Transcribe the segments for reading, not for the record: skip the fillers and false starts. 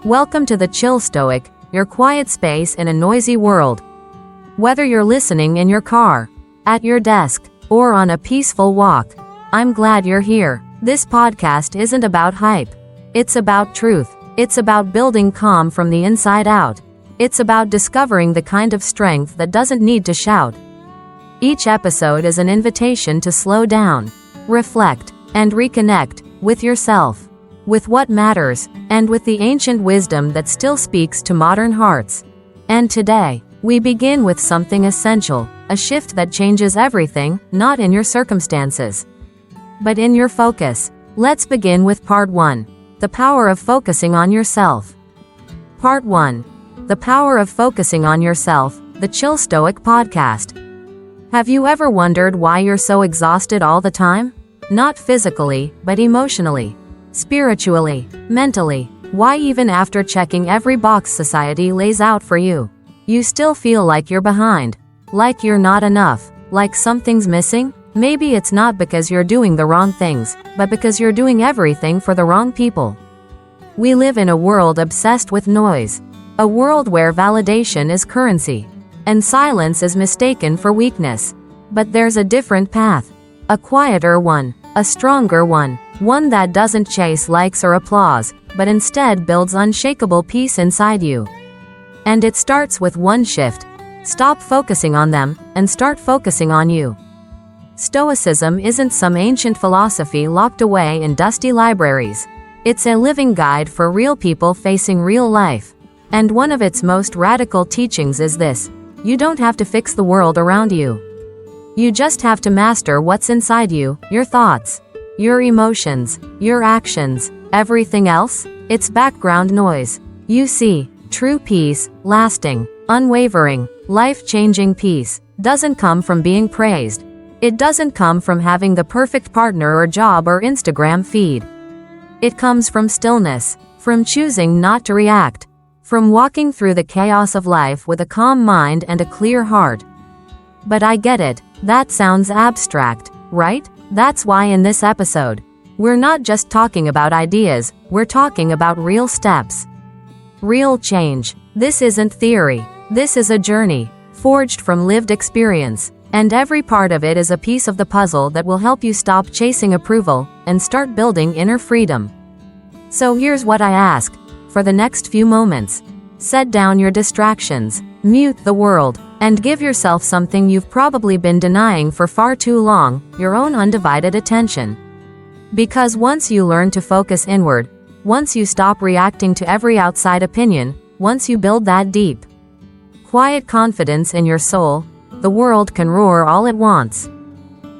Welcome to the Chill Stoic, your quiet space in a noisy world. Whether you're listening in your car, at your desk, or on a peaceful walk, I'm glad you're here. This podcast isn't about hype. It's about truth. It's about building calm from the inside out. It's about discovering the kind of strength that doesn't need to shout. Each episode is an invitation to slow down, reflect, and reconnect with yourself, with what matters, and with the ancient wisdom that still speaks to modern hearts. And today, we begin with something essential, a shift that changes everything, not in your circumstances, but in your focus. Let's begin with Part 1. The Power of Focusing on Yourself. Part 1. The Power of Focusing on Yourself, the Chill Stoic podcast. Have you ever wondered why you're so exhausted all the time? Not physically, but emotionally, spiritually, mentally. Why even after checking every box society lays out for you, you still feel like you're behind, like you're not enough, like something's missing? Maybe it's not because you're doing the wrong things, but because you're doing everything for the wrong people. We live in a world obsessed with noise, a world where validation is currency, and silence is mistaken for weakness. But there's a different path, a quieter one, a stronger one that doesn't chase likes or applause, but instead builds unshakable peace inside you. And it starts with one shift. Stop focusing on them, and start focusing on you. Stoicism isn't some ancient philosophy locked away in dusty libraries. It's a living guide for real people facing real life. And one of its most radical teachings is this: you don't have to fix the world around you. You just have to master what's inside you, your thoughts, your emotions, your actions. Everything else, it's background noise. You see, true peace, lasting, unwavering, life-changing peace, doesn't come from being praised. It doesn't come from having the perfect partner or job or Instagram feed. It comes from stillness, from choosing not to react, from walking through the chaos of life with a calm mind and a clear heart. But I get it, that sounds abstract, right? That's why in this episode, we're not just talking about ideas, we're talking about real steps. Real change. This isn't theory. This is a journey, forged from lived experience, and every part of it is a piece of the puzzle that will help you stop chasing approval and start building inner freedom. So here's what I ask. For the next few moments, set down your distractions, mute the world, and give yourself something you've probably been denying for far too long, your own undivided attention. Because once you learn to focus inward, once you stop reacting to every outside opinion, once you build that deep, quiet confidence in your soul, the world can roar all it wants.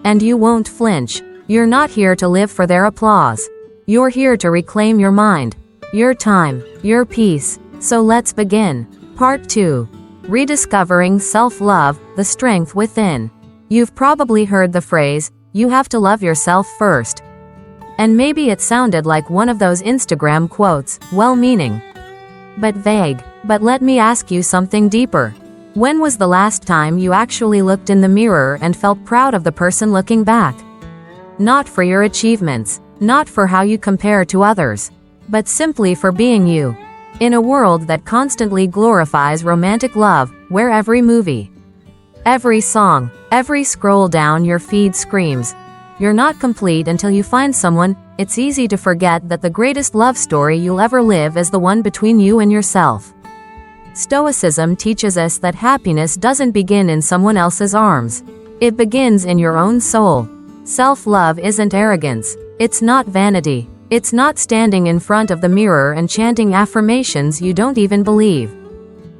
And you won't flinch. You're not here to live for their applause. You're here to reclaim your mind, your time, your peace. So let's begin. Part 2. Rediscovering self-love, the strength within. You've probably heard the phrase, you have to love yourself first. And maybe it sounded like one of those Instagram quotes, well-meaning, but vague. But let me ask you something deeper. When was the last time you actually looked in the mirror and felt proud of the person looking back? Not for your achievements, not for how you compare to others, but simply for being you. In a world that constantly glorifies romantic love, where every movie, every song, every scroll down your feed screams, you're not complete until you find someone, it's easy to forget that the greatest love story you'll ever live is the one between you and yourself. Stoicism teaches us that happiness doesn't begin in someone else's arms. It begins in your own soul. Self-love isn't arrogance. It's not vanity. It's not standing in front of the mirror and chanting affirmations you don't even believe.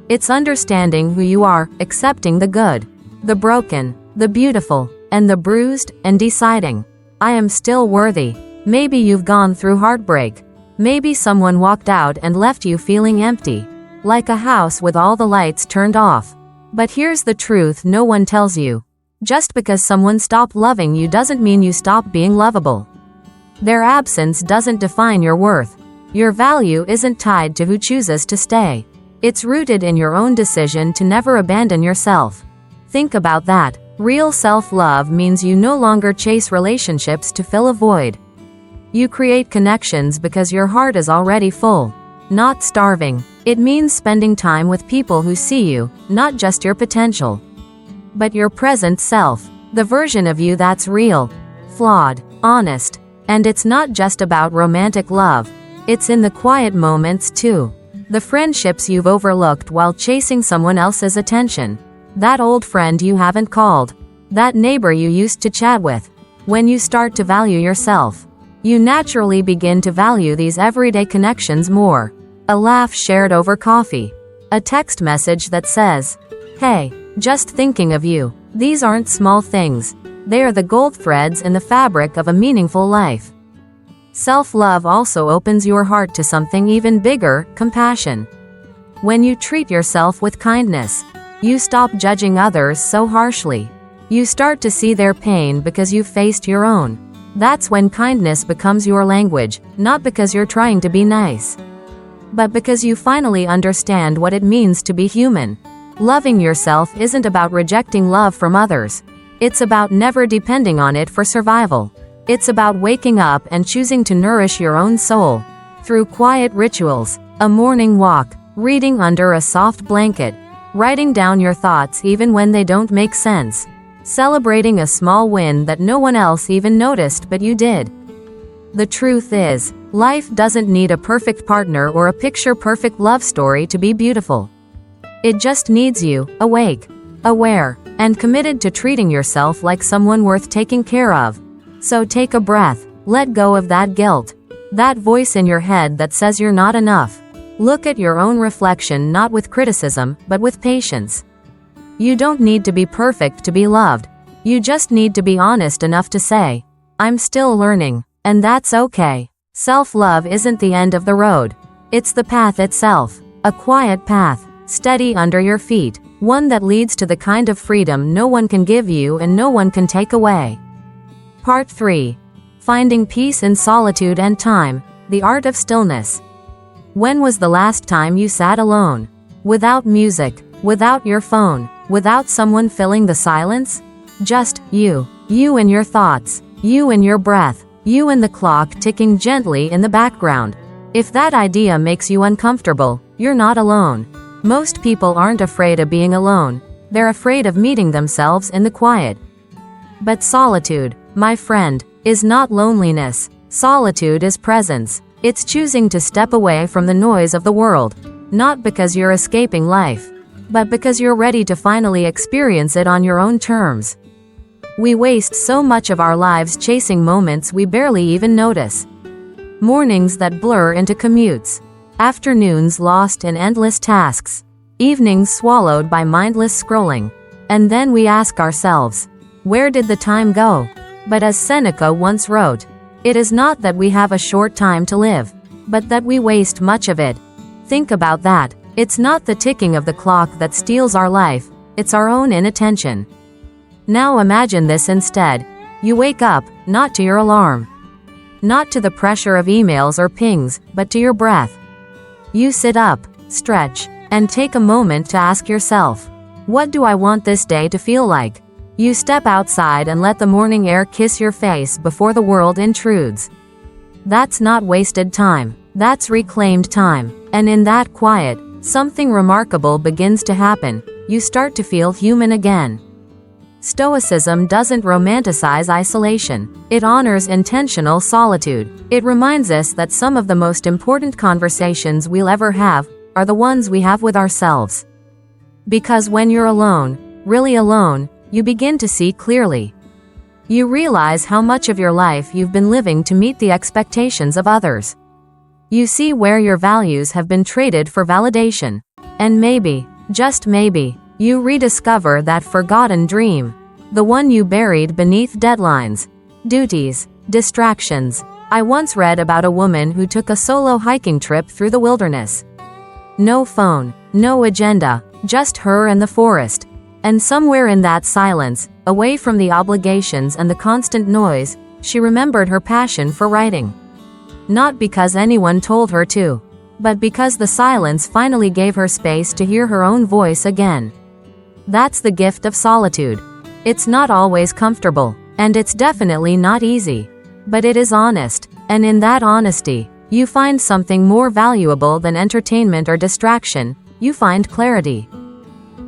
It's understanding who you are, accepting the good, the broken, the beautiful, and the bruised, and deciding, I am still worthy. Maybe you've gone through heartbreak. Maybe someone walked out and left you feeling empty, like a house with all the lights turned off. But here's the truth no one tells you. Just because someone stopped loving you doesn't mean you stop being lovable. Their absence doesn't define your worth. Your value isn't tied to who chooses to stay. It's rooted in your own decision to never abandon yourself. Think about that. Real self-love means you no longer chase relationships to fill a void. You create connections because your heart is already full. not starving. It means spending time with people who see you, not just your potential, but your present self, the version of you that's real, flawed, honest. And it's not just about romantic love. It's in the quiet moments too. The friendships you've overlooked while chasing someone else's attention. That old friend you haven't called. That neighbor you used to chat with. When you start to value yourself, you naturally begin to value these everyday connections more. A laugh shared over coffee. A text message that says, "Hey, just thinking of you." These aren't small things. They are the gold threads in the fabric of a meaningful life. Self-love also opens your heart to something even bigger, compassion. When you treat yourself with kindness, you stop judging others so harshly. You start to see their pain because you've faced your own. That's when kindness becomes your language, not because you're trying to be nice, but because you finally understand what it means to be human. Loving yourself isn't about rejecting love from others. It's about never depending on it for survival. It's about waking up and choosing to nourish your own soul through quiet rituals, a morning walk, reading under a soft blanket, writing down your thoughts even when they don't make sense, celebrating a small win that no one else even noticed but you did. The truth is, life doesn't need a perfect partner or a picture-perfect love story to be beautiful. It just needs you, awake, aware, and committed to treating yourself like someone worth taking care of. So take a breath, let go of that guilt, that voice in your head that says you're not enough. Look at your own reflection not with criticism, but with patience. You don't need to be perfect to be loved. You just need to be honest enough to say, "I'm still learning," and that's okay. Self-love isn't the end of the road. It's the path itself, a quiet path, steady under your feet, one that leads to the kind of freedom no one can give you and no one can take away. Part 3. Finding peace in solitude and time, the art of stillness. When was the last time you sat alone? Without music, without your phone, without someone filling the silence? Just you. You and your thoughts. You and your breath. You and the clock ticking gently in the background. If that idea makes you uncomfortable, you're not alone. Most people aren't afraid of being alone. They're afraid of meeting themselves in the quiet. But solitude, my friend, is not loneliness. Solitude is presence. It's choosing to step away from the noise of the world. Not because you're escaping life, but because you're ready to finally experience it on your own terms. We waste so much of our lives chasing moments we barely even notice. Mornings that blur into commutes. Afternoons lost in endless tasks. Evenings swallowed by mindless scrolling. And then we ask ourselves, where did the time go? But as Seneca once wrote, it is not that we have a short time to live, but that we waste much of it. Think about that. It's not the ticking of the clock that steals our life, it's our own inattention. Now imagine this instead. You wake up, not to your alarm, not to the pressure of emails or pings, but to your breath. You sit up, stretch, and take a moment to ask yourself, what do I want this day to feel like? You step outside and let the morning air kiss your face before the world intrudes. That's not wasted time. That's reclaimed time. And in that quiet, something remarkable begins to happen. You start to feel human again. Stoicism doesn't romanticize isolation. It honors intentional solitude. It reminds us that some of the most important conversations we'll ever have are the ones we have with ourselves. Because when you're alone, really alone, you begin to see clearly. You realize how much of your life you've been living to meet the expectations of others. You see where your values have been traded for validation. And maybe, just maybe, you rediscover that forgotten dream. The one you buried beneath deadlines, duties, distractions. I once read about a woman who took a solo hiking trip through the wilderness. No phone, no agenda, just her and the forest. And somewhere in that silence, away from the obligations and the constant noise, she remembered her passion for writing. Not because anyone told her to, but because the silence finally gave her space to hear her own voice again. That's the gift of solitude. It's not always comfortable, and it's definitely not easy. But it is honest, and in that honesty, You find something more valuable than entertainment or distraction. You find clarity.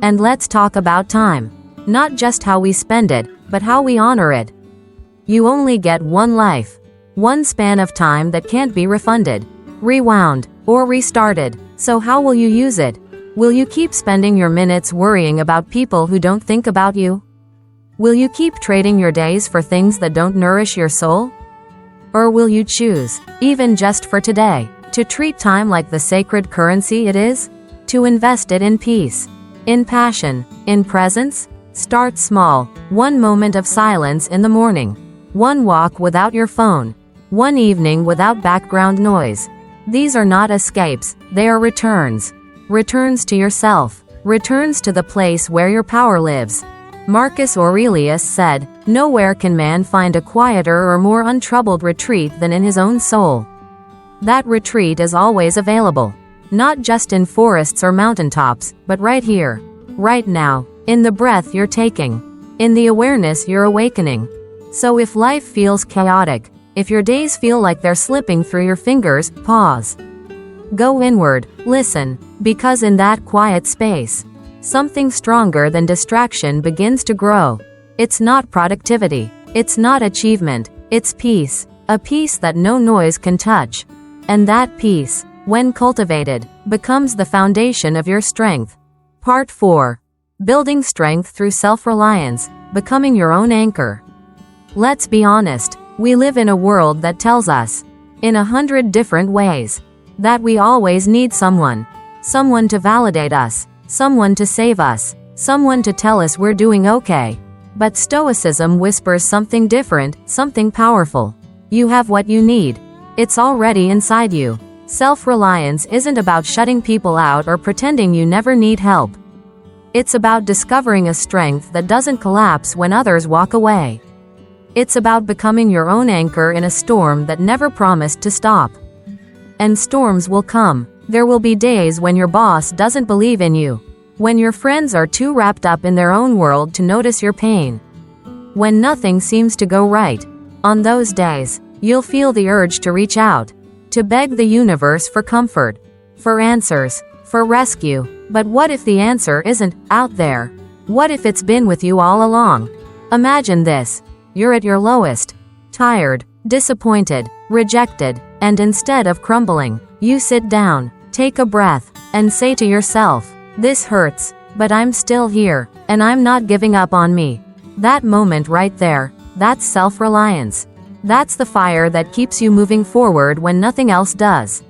And let's talk about time. Not just how we spend it, but how we honor it. You only get one life. One span of time that can't be refunded, rewound, or restarted. So how will you use it? Will you keep spending your minutes worrying about people who don't think about you? Will you keep trading your days for things that don't nourish your soul? Or will you choose, even just for today, to treat time like the sacred currency it is? To invest it in peace, in passion, in presence? Start small. One moment of silence in the morning. One walk without your phone. One evening without background noise. These are not escapes, they are returns. Returns to yourself. Returns to the place where your power lives. Marcus Aurelius said, "Nowhere can man find a quieter or more untroubled retreat than in his own soul." That retreat is always available. Not just in forests or mountaintops, but right here. Right now. In the breath you're taking. In the awareness you're awakening. So if life feels chaotic, if your days feel like they're slipping through your fingers, pause. Go inward, listen, because in that quiet space, something stronger than distraction begins to grow. It's not productivity. It's not achievement. It's peace. A peace that no noise can touch. And that peace, when cultivated, becomes the foundation of your strength. Part 4. Building strength through self-reliance, becoming your own anchor. Let's be honest, we live in a world that tells us, in 100 different ways, that we always need someone. Someone to validate us. Someone to save us. Someone to tell us we're doing okay. But Stoicism whispers something different, something powerful. You have what you need. It's already inside you. Self-reliance isn't about shutting people out or pretending you never need help. It's about discovering a strength that doesn't collapse when others walk away. It's about becoming your own anchor in a storm that never promised to stop. And storms will come. There will be days when your boss doesn't believe in you. When your friends are too wrapped up in their own world to notice your pain. When nothing seems to go right. On those days, you'll feel the urge to reach out. To beg the universe for comfort. For answers. For rescue. But what if the answer isn't out there? What if it's been with you all along? Imagine this. You're at your lowest. Tired. Disappointed. Rejected. And instead of crumbling, you sit down, take a breath, and say to yourself, "This hurts, but I'm still here, and I'm not giving up on me." That moment right there, that's self-reliance. That's the fire that keeps you moving forward when nothing else does.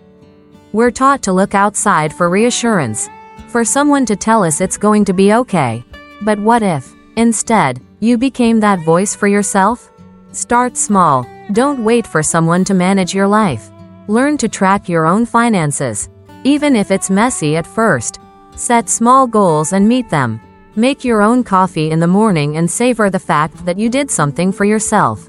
We're taught to look outside for reassurance, for someone to tell us it's going to be okay. But what if, instead, you became that voice for yourself? Start small. Don't wait for someone to manage your life. Learn to track your own finances. Even if it's messy at first. Set small goals and meet them. Make your own coffee in the morning and savor the fact that you did something for yourself.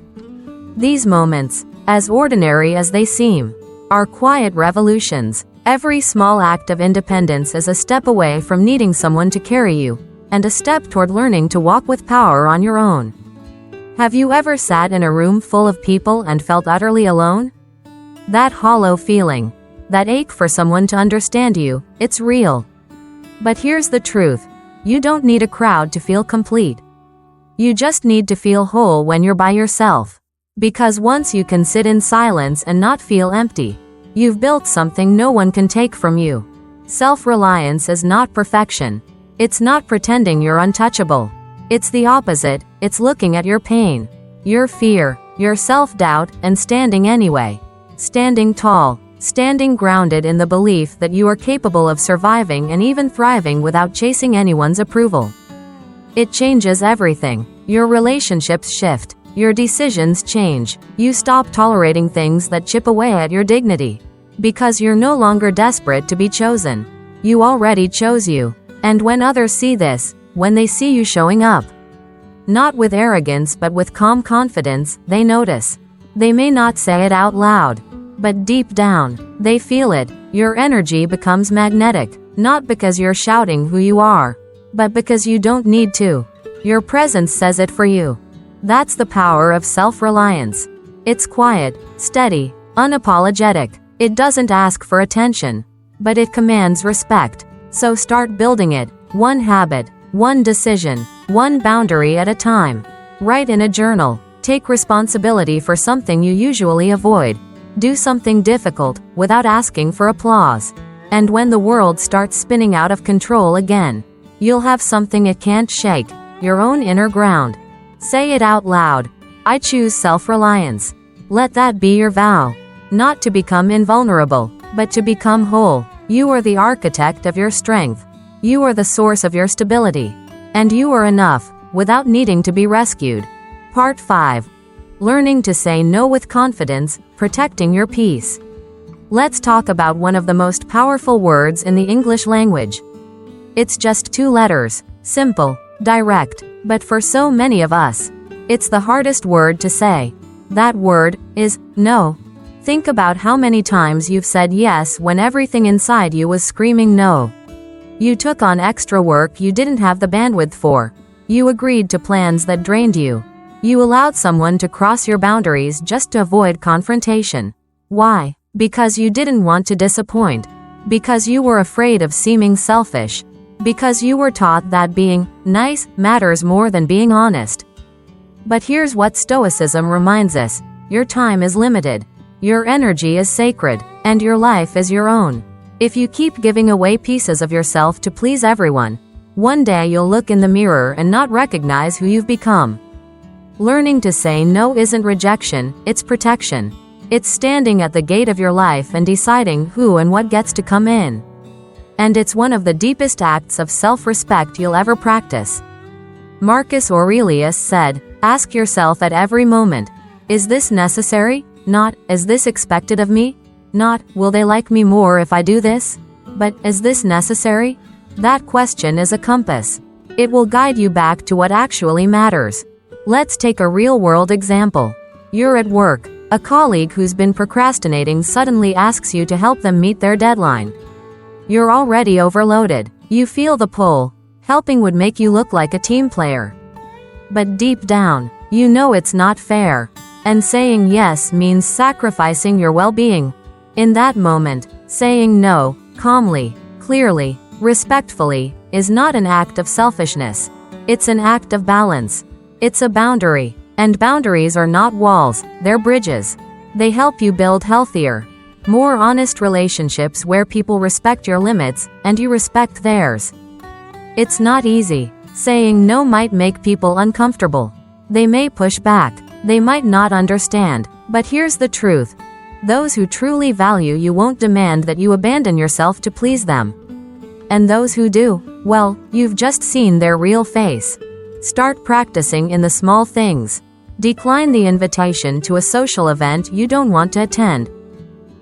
These moments, as ordinary as they seem, are quiet revolutions. Every small act of independence is a step away from needing someone to carry you, and a step toward learning to walk with power on your own. Have you ever sat in a room full of people and felt utterly alone? That hollow feeling, that ache for someone to understand you, it's real. But here's the truth. You don't need a crowd to feel complete. You just need to feel whole when you're by yourself. Because once you can sit in silence and not feel empty, you've built something no one can take from you. Self-reliance is not perfection. It's not pretending you're untouchable. It's the opposite. It's looking at your pain, your fear, your self-doubt, and standing anyway. Standing tall, standing grounded in the belief that you are capable of surviving and even thriving without chasing anyone's approval. It changes everything. Your relationships shift. Your decisions change. You stop tolerating things that chip away at your dignity. Because you're no longer desperate to be chosen. You already chose you. And when others see this, when they see you showing up, not with arrogance but with calm confidence, they notice. They may not say it out loud, but deep down, they feel it. Your energy becomes magnetic, not because you're shouting who you are, but because you don't need to. Your presence says it for you. That's the power of self-reliance. It's quiet, steady, unapologetic. It doesn't ask for attention, but it commands respect. So start building it, one habit, one decision, one boundary at a time. Write in a journal. Take responsibility for something you usually avoid. Do something difficult, without asking for applause. And when the world starts spinning out of control again, you'll have something it can't shake, your own inner ground. Say it out loud. I choose self-reliance. Let that be your vow. Not to become invulnerable, but to become whole. You are the architect of your strength. You are the source of your stability. And you are enough, without needing to be rescued. Part 5. Learning to say no with confidence, protecting your peace. Let's talk about one of the most powerful words in the English language. It's just 2 letters, simple, direct, but for so many of us, it's the hardest word to say. That word is no. Think about how many times you've said yes when everything inside you was screaming no. You took on extra work you didn't have the bandwidth for. You agreed to plans that drained you. You allowed someone to cross your boundaries just to avoid confrontation. Why? Because you didn't want to disappoint. Because you were afraid of seeming selfish. Because you were taught that being nice matters more than being honest. But here's what Stoicism reminds us. Your time is limited. Your energy is sacred. And your life is your own. If you keep giving away pieces of yourself to please everyone, one day you'll look in the mirror and not recognize who you've become. Learning to say no isn't rejection, it's protection. It's standing at the gate of your life and deciding who and what gets to come in. And it's one of the deepest acts of self-respect you'll ever practice. Marcus Aurelius said, "Ask yourself at every moment, is this necessary? Not, is this expected of me? Not, will they like me more if I do this? But, is this necessary?" That question is a compass. It will guide you back to what actually matters. Let's take a real-world example. You're at work. A colleague who's been procrastinating suddenly asks you to help them meet their deadline. You're already overloaded. You feel the pull. Helping would make you look like a team player. But deep down, you know it's not fair. And saying yes means sacrificing your well-being. In that moment, saying no, calmly, clearly, respectfully, is not an act of selfishness. It's an act of balance. It's a boundary. And boundaries are not walls, they're bridges. They help you build healthier, more honest relationships where people respect your limits, and you respect theirs. It's not easy. Saying no might make people uncomfortable. They may push back. They might not understand. But here's the truth. Those who truly value you won't demand that you abandon yourself to please them. And those who do, well, you've just seen their real face. Start practicing in the small things. Decline the invitation to a social event you don't want to attend.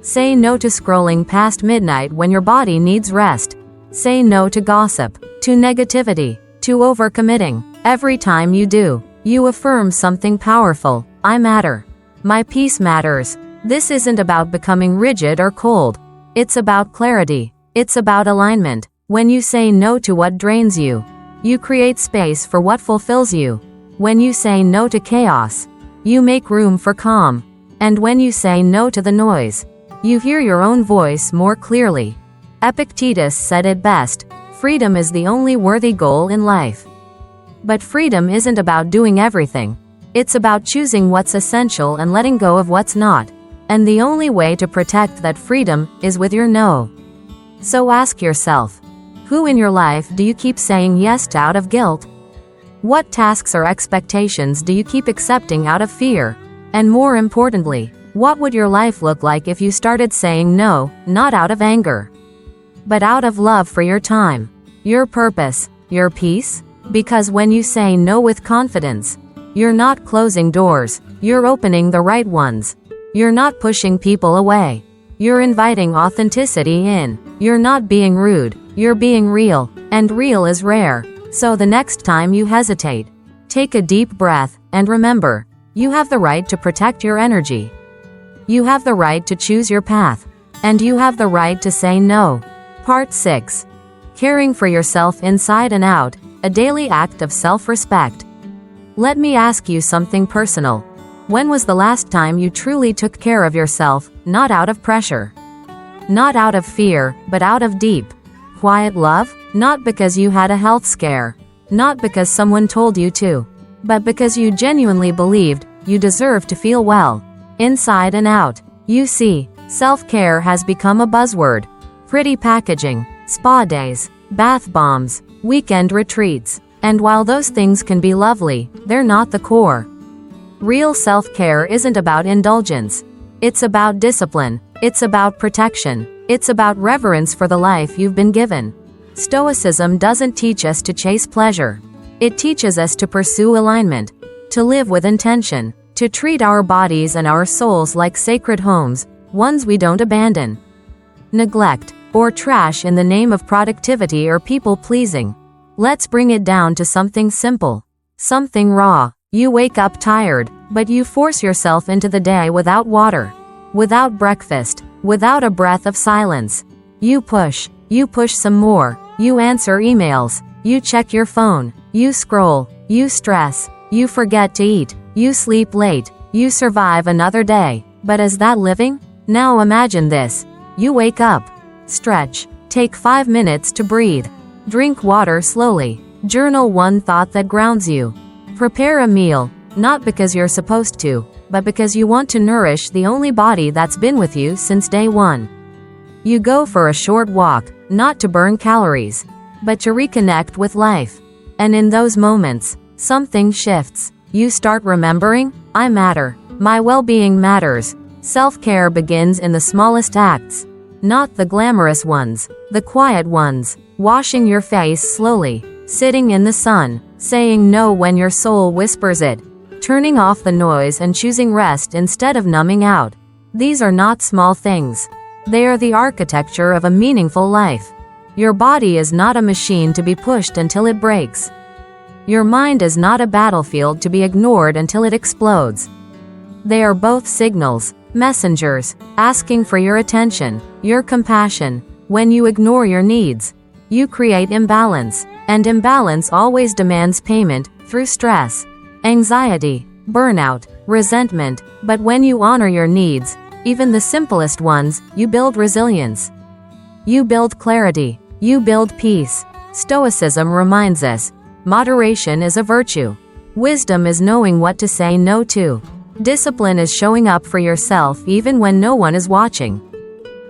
Say no to scrolling past midnight when your body needs rest. Say no to gossip, to negativity, to overcommitting. Every time you do, you affirm something powerful. I matter. My peace matters. This isn't about becoming rigid or cold. It's about clarity. It's about alignment. When you say no to what drains you, you create space for what fulfills you. When you say no to chaos, you make room for calm. And when you say no to the noise, you hear your own voice more clearly. Epictetus said it best, freedom is the only worthy goal in life. But freedom isn't about doing everything. It's about choosing what's essential and letting go of what's not. And the only way to protect that freedom is with your no. So ask yourself, who in your life do you keep saying yes to out of guilt? What tasks or expectations do you keep accepting out of fear? And more importantly, what would your life look like if you started saying no, not out of anger, but out of love for your time, your purpose, your peace? Because when you say no with confidence, you're not closing doors, you're opening the right ones. You're not pushing people away. You're inviting authenticity in. You're not being rude, you're being real, and real is rare. So the next time you hesitate, take a deep breath, and remember, you have the right to protect your energy. You have the right to choose your path. And you have the right to say no. Part 6. Caring for yourself inside and out, a daily act of self-respect. Let me ask you something personal. When was the last time you truly took care of yourself, not out of pressure, Not out of fear, but out of deep, quiet love? Not because you had a health scare. Not because someone told you to. But because you genuinely believed you deserve to feel well, inside and out. You see, self-care has become a buzzword. Pretty packaging, spa days, bath bombs, weekend retreats. And while those things can be lovely, they're not the core. Real self-care isn't about indulgence. It's about discipline. It's about protection. It's about reverence for the life you've been given. Stoicism doesn't teach us to chase pleasure. It teaches us to pursue alignment, to live with intention, to treat our bodies and our souls like sacred homes, ones we don't abandon, neglect, or trash in the name of productivity or people-pleasing. Let's bring it down to something simple, something raw. You wake up tired, but you force yourself into the day without water, without breakfast, without a breath of silence. You push some more, you answer emails, you check your phone, you scroll, you stress, you forget to eat, you sleep late, you survive another day. But is that living? Now imagine this. You wake up, stretch, take 5 minutes to breathe, drink water slowly, journal one thought that grounds you. Prepare a meal, not because you're supposed to, but because you want to nourish the only body that's been with you since day one. You go for a short walk, not to burn calories, but to reconnect with life. And in those moments, something shifts. You start remembering, I matter. My well-being matters. Self-care begins in the smallest acts. Not the glamorous ones, the quiet ones. Washing your face slowly, sitting in the sun, saying no when your soul whispers it, turning off the noise and choosing rest instead of numbing out. These are not small things. They are the architecture of a meaningful life. Your body is not a machine to be pushed until it breaks. Your mind is not a battlefield to be ignored until it explodes. They are both signals, messengers, asking for your attention, your compassion. When you ignore your needs, you create imbalance, and imbalance always demands payment through stress, anxiety, burnout, resentment. But when you honor your needs, even the simplest ones, you build resilience. You build clarity. You build peace. Stoicism reminds us, moderation is a virtue. Wisdom is knowing what to say no to. Discipline is showing up for yourself even when no one is watching.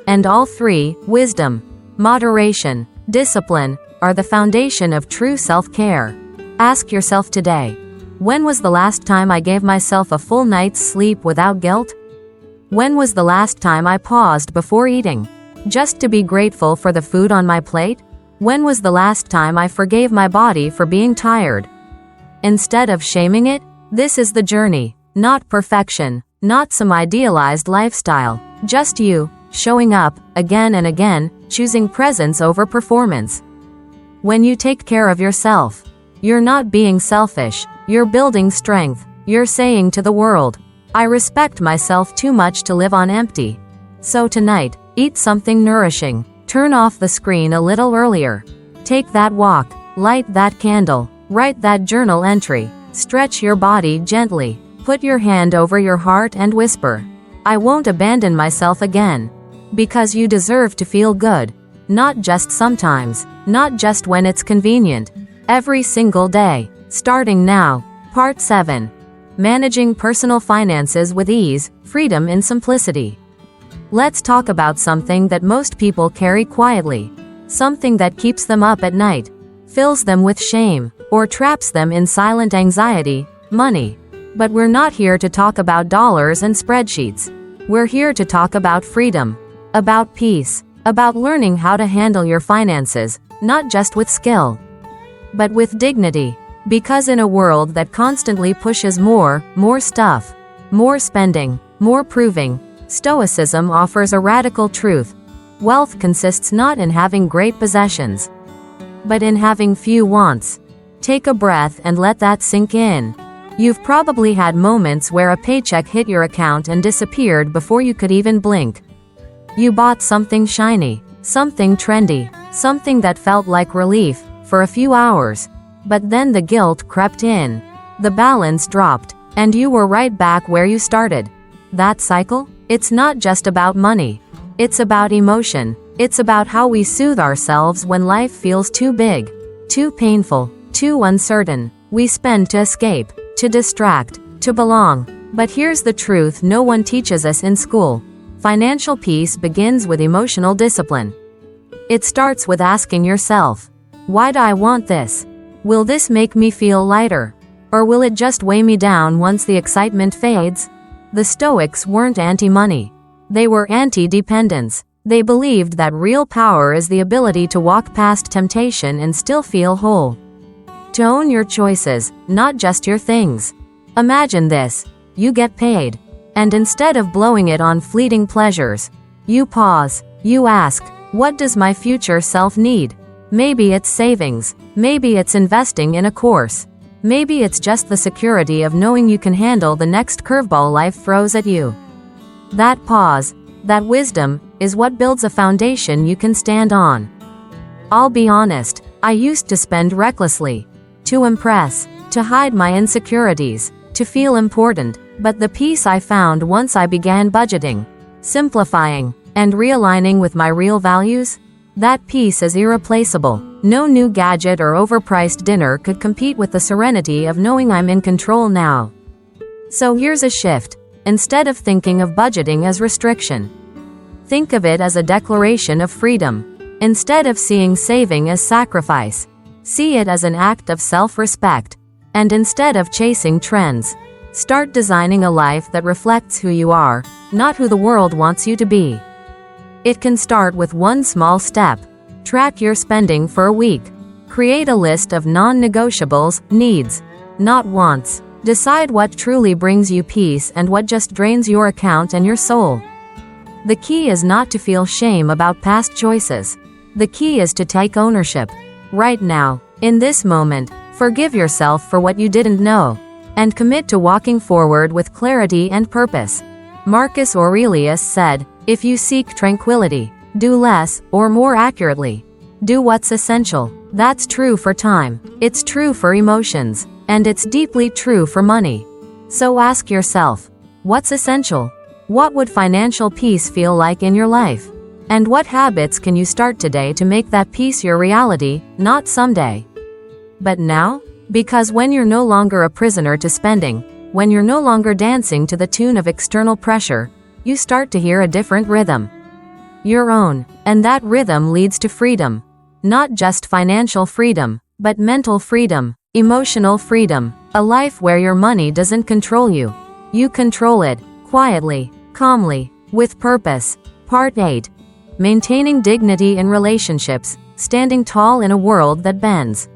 And all three, wisdom, moderation, discipline, are the foundation of true self-care. Ask yourself today, when was the last time I gave myself a full night's sleep without guilt? When was the last time I paused before eating, just to be grateful for the food on my plate? When was the last time I forgave my body for being tired? Instead of shaming it, this is the journey, not perfection, not some idealized lifestyle, just you, showing up, again and again, choosing presence over performance. When you take care of yourself, you're not being selfish, you're building strength, you're saying to the world, I respect myself too much to live on empty. So tonight, eat something nourishing, turn off the screen a little earlier, take that walk, light that candle, write that journal entry, stretch your body gently, put your hand over your heart and whisper, I won't abandon myself again. Because you deserve to feel good. Not just sometimes, not just when it's convenient. Every single day. Starting now. Part 7. Managing personal finances with ease, freedom in simplicity. Let's talk about something that most people carry quietly. Something that keeps them up at night, fills them with shame, or traps them in silent anxiety, money. But we're not here to talk about dollars and spreadsheets. We're here to talk about freedom, about peace, about learning how to handle your finances, not just with skill, but with dignity. Because in a world that constantly pushes more stuff, more spending, more proving, Stoicism offers a radical truth. Wealth consists not in having great possessions, but in having few wants. Take a breath and let that sink in. You've probably had moments where a paycheck hit your account and disappeared before you could even blink. You bought something shiny, something trendy, something that felt like relief for a few hours. But then the guilt crept in. The balance dropped, and you were right back where you started. That cycle? It's not just about money. It's about emotion. It's about how we soothe ourselves when life feels too big, too painful, too uncertain. We spend to escape, to distract, to belong. But here's the truth no one teaches us in school. Financial peace begins with emotional discipline. It starts with asking yourself, why do I want this? Will this make me feel lighter? Or will it just weigh me down once the excitement fades? The Stoics weren't anti-money. They were anti-dependence. They believed that real power is the ability to walk past temptation and still feel whole. To own your choices, not just your things. Imagine this. You get paid. And instead of blowing it on fleeting pleasures, you pause. You ask, what does my future self need? Maybe it's savings. Maybe it's investing in a course. Maybe it's just the security of knowing you can handle the next curveball life throws at you. That pause, that wisdom, is what builds a foundation you can stand on. I'll be honest, I used to spend recklessly. To impress, to hide my insecurities, to feel important, but the peace I found once I began budgeting, simplifying, and realigning with my real values, that peace is irreplaceable. No new gadget or overpriced dinner could compete with the serenity of knowing I'm in control now. So here's a shift. Instead of thinking of budgeting as restriction, think of it as a declaration of freedom. Instead of seeing saving as sacrifice, see it as an act of self-respect. And instead of chasing trends, start designing a life that reflects who you are, not who the world wants you to be. It can start with one small step. Track your spending for a week. Create a list of non-negotiables, needs, not wants. Decide what truly brings you peace and what just drains your account and your soul. The key is not to feel shame about past choices. The key is to take ownership. Right now, in this moment, forgive yourself for what you didn't know, and commit to walking forward with clarity and purpose. Marcus Aurelius said, if you seek tranquility, do less, or more accurately, do what's essential. That's true for time, it's true for emotions, and it's deeply true for money. So ask yourself, what's essential? What would financial peace feel like in your life? And what habits can you start today to make that peace your reality, not someday, but now? Because when you're no longer a prisoner to spending, when you're no longer dancing to the tune of external pressure, you start to hear a different rhythm. Your own. And that rhythm leads to freedom. Not just financial freedom, but mental freedom, emotional freedom, a life where your money doesn't control you. You control it, quietly, calmly, with purpose. Part 8. Maintaining dignity in relationships, standing tall in a world that bends.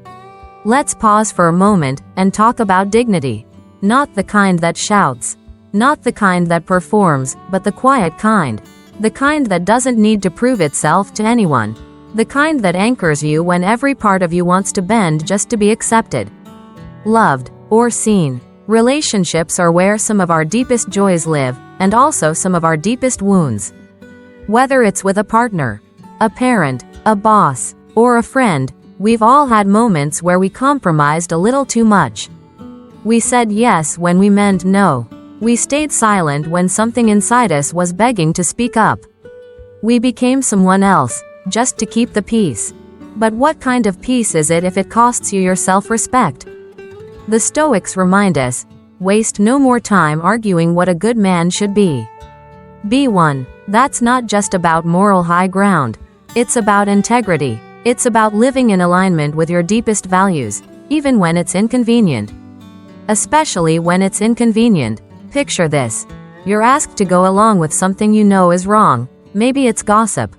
Let's pause for a moment and talk about dignity. Not the kind that shouts. Not the kind that performs, but the quiet kind. The kind that doesn't need to prove itself to anyone. The kind that anchors you when every part of you wants to bend just to be accepted, loved, or seen. Relationships are where some of our deepest joys live, and also some of our deepest wounds. Whether it's with a partner, a parent, a boss, or a friend, we've all had moments where we compromised a little too much. We said yes when we meant no. We stayed silent when something inside us was begging to speak up. We became someone else, just to keep the peace. But what kind of peace is it if it costs you your self-respect? The Stoics remind us, waste no more time arguing what a good man should be. Be one. That's not just about moral high ground. It's about integrity. It's about living in alignment with your deepest values, even when it's inconvenient. Especially when it's inconvenient. Picture this. You're asked to go along with something you know is wrong. Maybe it's gossip,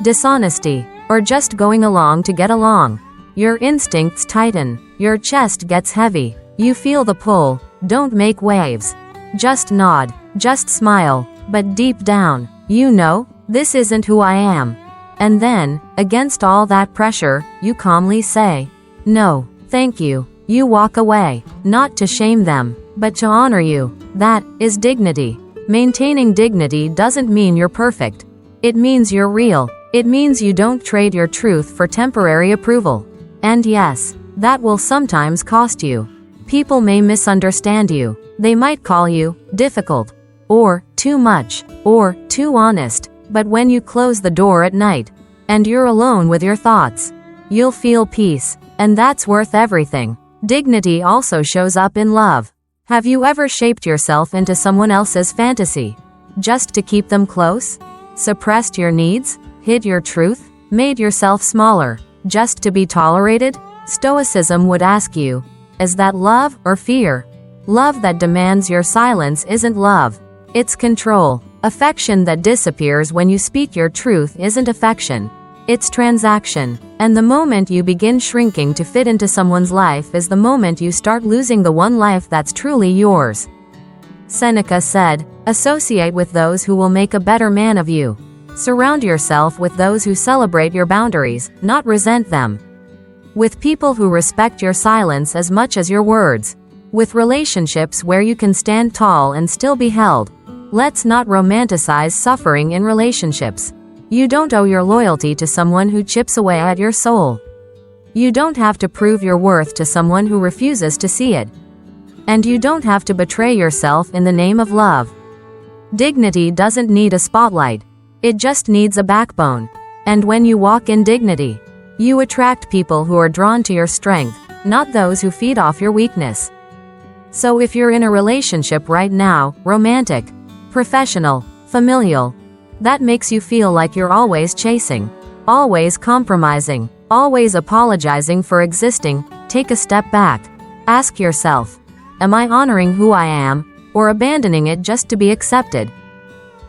dishonesty, or just going along to get along. Your instincts tighten. Your chest gets heavy. You feel the pull. Don't make waves. Just nod. Just smile. But deep down, you know, this isn't who I am. And then, against all that pressure, you calmly say, no, thank you. You walk away, not to shame them, but to honor you. That is dignity. Maintaining dignity doesn't mean you're perfect. It means you're real. It means you don't trade your truth for temporary approval. And yes, that will sometimes cost you. People may misunderstand you. They might call you difficult, or too much, or too honest. But when you close the door at night, and you're alone with your thoughts, you'll feel peace, and that's worth everything. Dignity also shows up in love. Have you ever shaped yourself into someone else's fantasy, just to keep them close? Suppressed your needs? Hid your truth? Made yourself smaller, just to be tolerated? Stoicism would ask you, is that love or fear? Love that demands your silence isn't love. It's control. Affection that disappears when you speak your truth isn't affection. It's transaction. And the moment you begin shrinking to fit into someone's life is the moment you start losing the one life that's truly yours. Seneca said, "Associate with those who will make a better man of you. Surround yourself with those who celebrate your boundaries, not resent them. With people who respect your silence as much as your words. With relationships where you can stand tall and still be held. Let's not romanticize suffering in relationships. You don't owe your loyalty to someone who chips away at your soul. You don't have to prove your worth to someone who refuses to see it. And you don't have to betray yourself in the name of love. Dignity doesn't need a spotlight. It just needs a backbone. And when you walk in dignity, you attract people who are drawn to your strength, not those who feed off your weakness. So if you're in a relationship right now, romantic, professional, familial, that makes you feel like you're always chasing, always compromising, always apologizing for existing, take a step back. Ask yourself, am I honoring who I am, or abandoning it just to be accepted?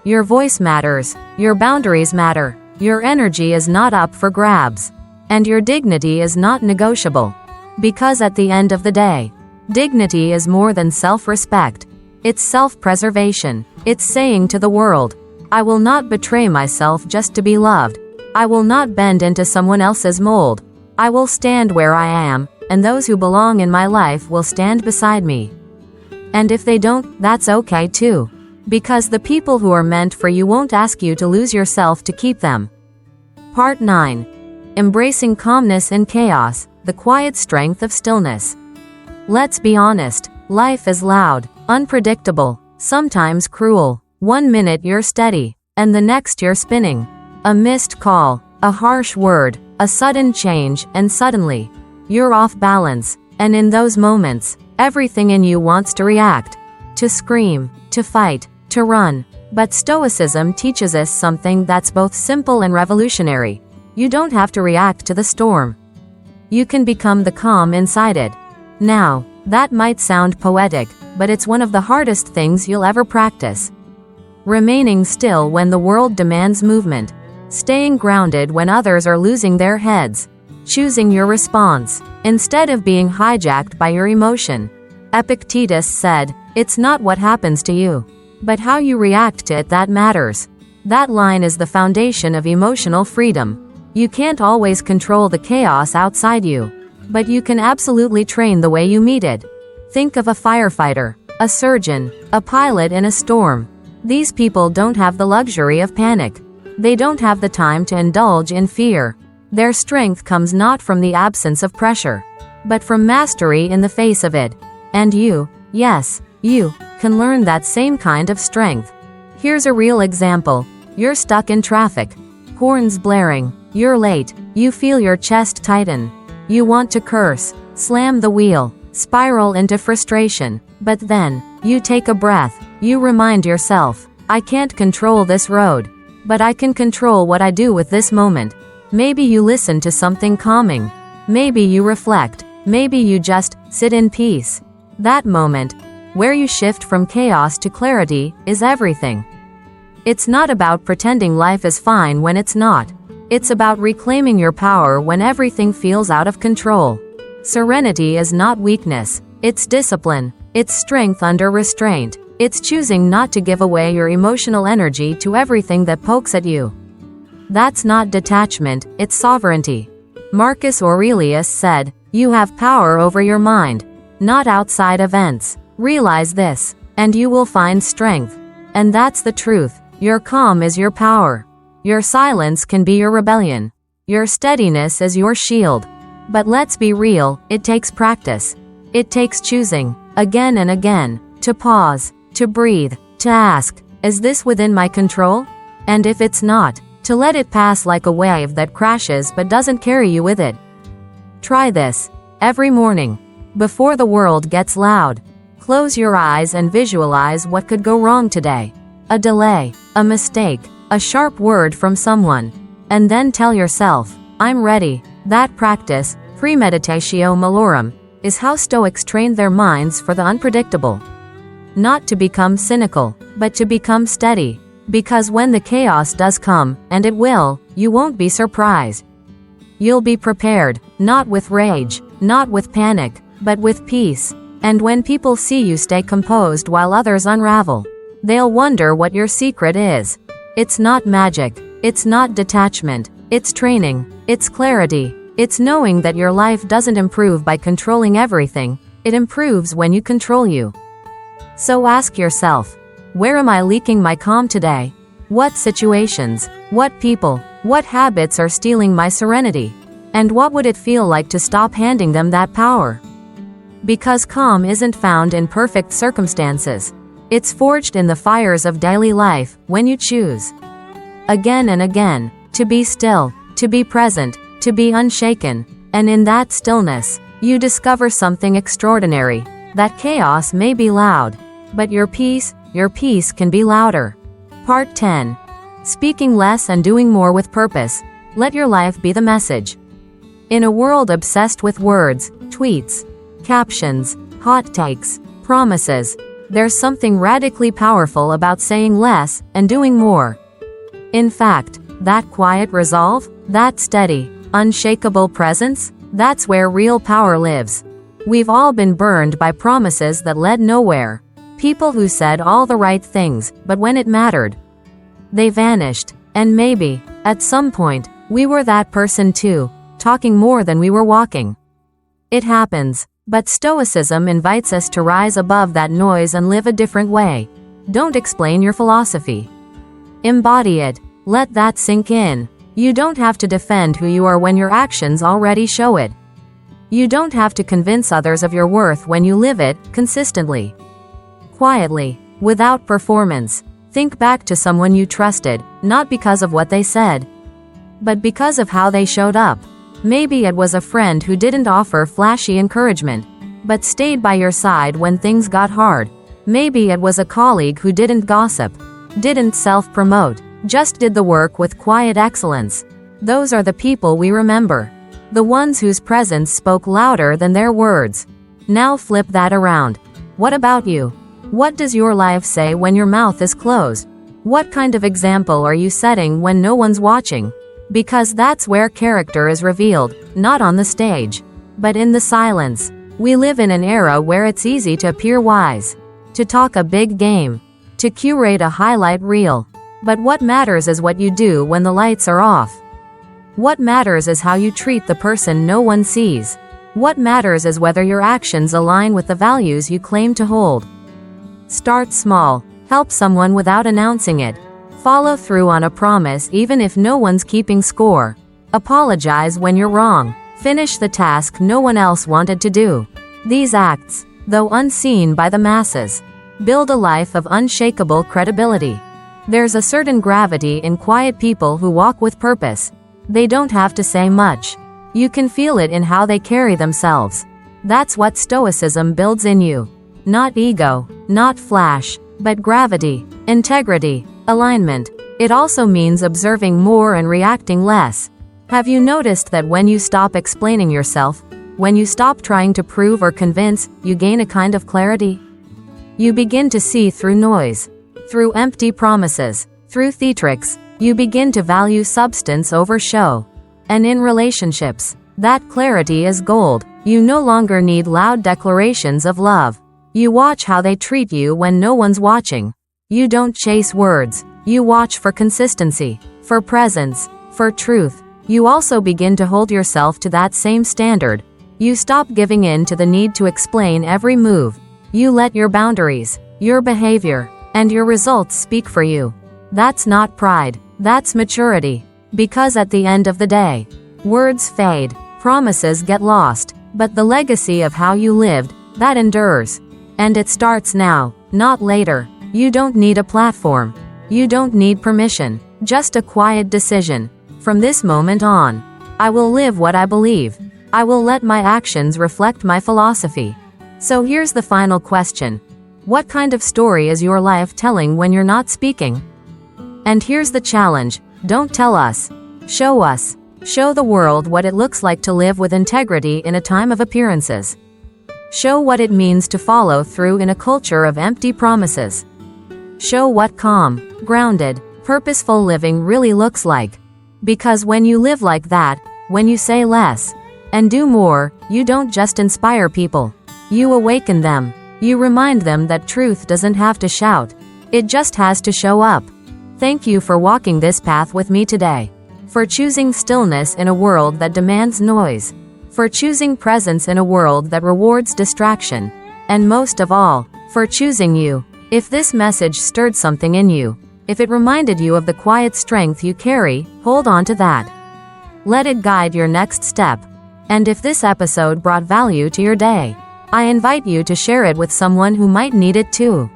Your voice matters, your boundaries matter, your energy is not up for grabs, and your dignity is not negotiable. Because at the end of the day, dignity is more than self-respect. It's self-preservation. It's saying to the world, I will not betray myself just to be loved. I will not bend into someone else's mold. I will stand where I am, and those who belong in my life will stand beside me. And if they don't, that's okay too. Because the people who are meant for you won't ask you to lose yourself to keep them. Part 9. Embracing calmness in chaos, the quiet strength of stillness. Let's be honest, life is loud, unpredictable, sometimes cruel. One minute you're steady, and the next you're spinning. A missed call, a harsh word, a sudden change, and suddenly, you're off balance. And in those moments, everything in you wants to react, to scream, to fight, to run. But Stoicism teaches us something that's both simple and revolutionary. You don't have to react to the storm. You can become the calm inside it. Now, that might sound poetic, but it's one of the hardest things you'll ever practice. Remaining still when the world demands movement. Staying grounded when others are losing their heads. Choosing your response, instead of being hijacked by your emotion. Epictetus said, "It's not what happens to you, but how you react to it that matters." That line is the foundation of emotional freedom. You can't always control the chaos outside you, but you can absolutely train the way you meet it. Think of a firefighter, a surgeon, a pilot in a storm. These people don't have the luxury of panic. They don't have the time to indulge in fear. Their strength comes not from the absence of pressure, but from mastery in the face of it. And you, yes, you, can learn that same kind of strength. Here's a real example. You're stuck in traffic. Horns blaring. You're late. You feel your chest tighten. You want to curse, slam the wheel, spiral into frustration. But then, you take a breath. You remind yourself, I can't control this road, but I can control what I do with this moment. Maybe you listen to something calming. Maybe you reflect. Maybe you just sit in peace. That moment, where you shift from chaos to clarity, is everything. It's not about pretending life is fine when it's not. It's about reclaiming your power when everything feels out of control. Serenity is not weakness. It's discipline. It's strength under restraint. It's choosing not to give away your emotional energy to everything that pokes at you. That's not detachment, it's sovereignty. Marcus Aurelius said, "You have power over your mind, not outside events. Realize this, and you will find strength." And that's the truth. Your calm is your power. Your silence can be your rebellion. Your steadiness is your shield. But let's be real, it takes practice. It takes choosing, again and again, to pause, to breathe, to ask, is this within my control? And if it's not, to let it pass like a wave that crashes but doesn't carry you with it. Try this. Every morning. Before the world gets loud. Close your eyes and visualize what could go wrong today. A delay, a mistake, a sharp word from someone. And then tell yourself, I'm ready. That practice, premeditatio malorum, is how Stoics trained their minds for the unpredictable. Not to become cynical, but to become steady. Because when the chaos does come, and it will, you won't be surprised. You'll be prepared, not with rage, not with panic, but with peace. And when people see you stay composed while others unravel, they'll wonder what your secret is. It's not magic. It's not detachment. It's training. It's clarity. It's knowing that your life doesn't improve by controlling everything. It improves when you control you. So ask yourself, where am I leaking my calm today? What situations, what people, what habits are stealing my serenity? And what would it feel like to stop handing them that power? Because calm isn't found in perfect circumstances. It's forged in the fires of daily life, when you choose. Again and again, to be still, to be present, to be unshaken. And in that stillness, you discover something extraordinary. That chaos may be loud, but your peace can be louder. Part 10. Speaking less and doing more with purpose. Let your life be the message. In a world obsessed with words, tweets, captions, hot takes, promises, there's something radically powerful about saying less and doing more. In fact, that quiet resolve, that steady, unshakable presence, that's where real power lives. We've all been burned by promises that led nowhere. People who said all the right things, but when it mattered, they vanished. And maybe, at some point, we were that person too, talking more than we were walking. It happens, but Stoicism invites us to rise above that noise and live a different way. Don't explain your philosophy. Embody it. Let that sink in. You don't have to defend who you are when your actions already show it. You don't have to convince others of your worth when you live it, consistently. Quietly, without performance. Think back to someone you trusted, not because of what they said, but because of how they showed up. Maybe it was a friend who didn't offer flashy encouragement, but stayed by your side when things got hard. Maybe it was a colleague who didn't gossip, didn't self-promote, just did the work with quiet excellence. Those are the people we remember. The ones whose presence spoke louder than their words. Now flip that around. What about you? What does your life say when your mouth is closed? What kind of example are you setting when no one's watching? Because that's where character is revealed, not on the stage, but in the silence. We live in an era where it's easy to appear wise, to talk a big game, to curate a highlight reel. But what matters is what you do when the lights are off. What matters is how you treat the person no one sees. What matters is whether your actions align with the values you claim to hold. Start small. Help someone without announcing it. Follow through on a promise even if no one's keeping score. Apologize when you're wrong. Finish the task no one else wanted to do. These acts, though unseen by the masses, build a life of unshakable credibility. There's a certain gravity in quiet people who walk with purpose. They don't have to say much. You can feel it in how they carry themselves. That's what Stoicism builds in you. Not ego, not flash, but gravity, integrity, alignment. It also means observing more and reacting less. Have you noticed that when you stop explaining yourself, when you stop trying to prove or convince, you gain a kind of clarity? You begin to see through noise, through empty promises, through theatrics. You begin to value substance over show. And in relationships, that clarity is gold. You no longer need loud declarations of love. You watch how they treat you when no one's watching. You don't chase words. You watch for consistency, for presence, for truth. You also begin to hold yourself to that same standard. You stop giving in to the need to explain every move. You let your boundaries, your behavior, and your results speak for you. That's not pride. That's maturity. Because at the end of the day, words fade, promises get lost, but the legacy of how you lived, that endures. And it starts now, not later. You don't need a platform. You don't need permission. Just a quiet decision. From this moment on, I will live what I believe. I will let my actions reflect my philosophy. So here's the final question. What kind of story is your life telling when you're not speaking? And here's the challenge. Don't tell us. Show us. Show the world what it looks like to live with integrity in a time of appearances. Show what it means to follow through in a culture of empty promises. Show what calm, grounded, purposeful living really looks like. Because when you live like that, when you say less and do more, you don't just inspire people. You awaken them. You remind them that truth doesn't have to shout. It just has to show up. Thank you for walking this path with me today. For choosing stillness in a world that demands noise. For choosing presence in a world that rewards distraction. And most of all, for choosing you. If this message stirred something in you, if it reminded you of the quiet strength you carry, hold on to that. Let it guide your next step. And if this episode brought value to your day, I invite you to share it with someone who might need it too.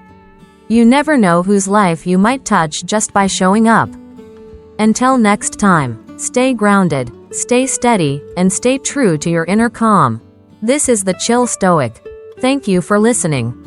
You never know whose life you might touch just by showing up. Until next time, stay grounded, stay steady, and stay true to your inner calm. This is the Chill Stoic. Thank you for listening.